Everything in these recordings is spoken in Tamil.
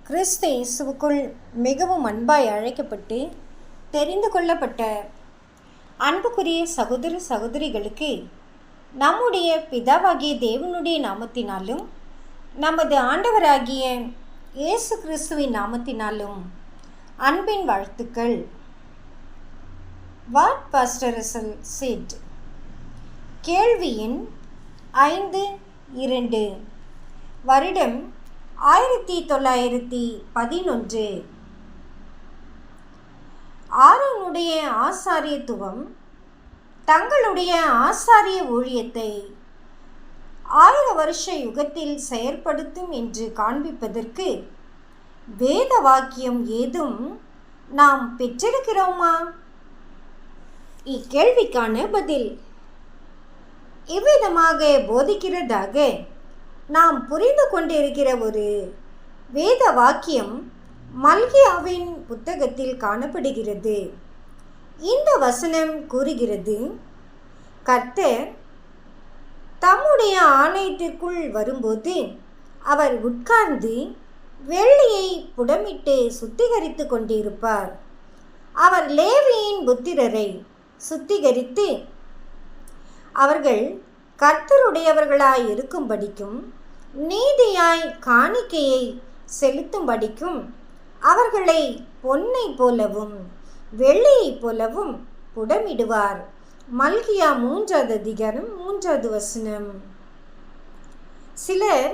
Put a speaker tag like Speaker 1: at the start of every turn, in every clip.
Speaker 1: கிறிஸ்து இயேசுவுக்குள் மிகவும் அன்பாய் அழைக்கப்பட்டு தெரிந்து கொள்ளப்பட்ட அன்புக்குரிய சகோதர சகோதரிகளுக்கு நம்முடைய பிதாவாகிய தேவனுடைய நாமத்தினாலும் நமது ஆண்டவராகிய இயேசு கிறிஸ்துவின் நாமத்தினாலும் அன்பின் வாழ்த்துக்கள். What pastor Russell set. கேள்வி எண் 5-2. வருடம் 1911. ஆரோனுடைய ஆசாரியத்துவம் தங்களுடைய ஆசாரிய ஊழியத்தை 1000 வருஷ யுகத்தில் செயற்படுத்தும் என்று காண்பிப்பதற்கு வேத வாக்கியம் ஏதும் நாம் பெற்றிருக்கிறோமா? இக்கேள்விக்கான பதில் இவ்விதமாக போதிக்கிறதாக நாம் புரிந்து கொண்டிருக்கிற ஒரு வேத வாக்கியம் மல்கியாவின் புத்தகத்தில் காணப்படுகிறது. இந்த வசனம் கூறுகிறது, கர்த்தர் தம்முடைய ஆலயத்திற்குள் வரும்போது அவர் உட்கார்ந்து வெள்ளியை புடமிட்டு சுத்திகரித்து கொண்டிருப்பார். அவர் லேவியின் புத்திரரை சுத்திகரித்து அவர்கள் கர்த்தருடையவர்களாய் இருக்கும்படிக்கும் நீதியாய் காணிக்கையை செலுத்தும்படிக்கும் அவர்களை பொன்னை போலவும் வெள்ளியை போலவும் புடமிடுவார். மல்கியா 3:3. சிலர்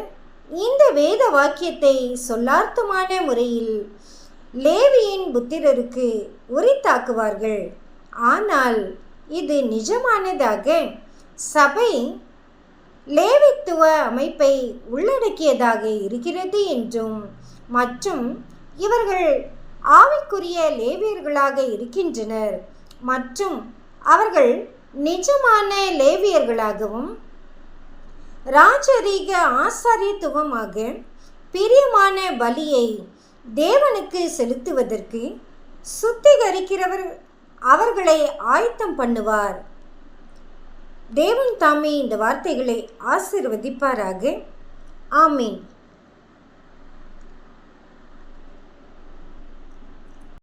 Speaker 1: இந்த வேத வாக்கியத்தை சொல்லார்த்தமான முறையில் லேவியின் புத்திரருக்கு உரித்தாக்குவார்கள். ஆனால் இது நிஜமானதாக சபை லேவித்துவ அமைப்பை உள்ளடக்கியதாக இருக்கிறது என்றும் மற்றும் இவர்கள் ஆவிக்குரிய லேவியர்களாக இருக்கின்றனர் மற்றும் அவர்கள் நிஜமான லேவியர்களாகவும் ராஜரீக ஆசாரியத்துவமாக பிரியமான பலியை தேவனுக்கு செலுத்துவதற்கு சுத்திகரிக்கிறவர் அவர்களை ஆயத்தம் பண்ணுவார். தேவன் தாமே இந்த வார்த்தைகளை ஆசீர்வதிப்பாராக. ஆமீன்.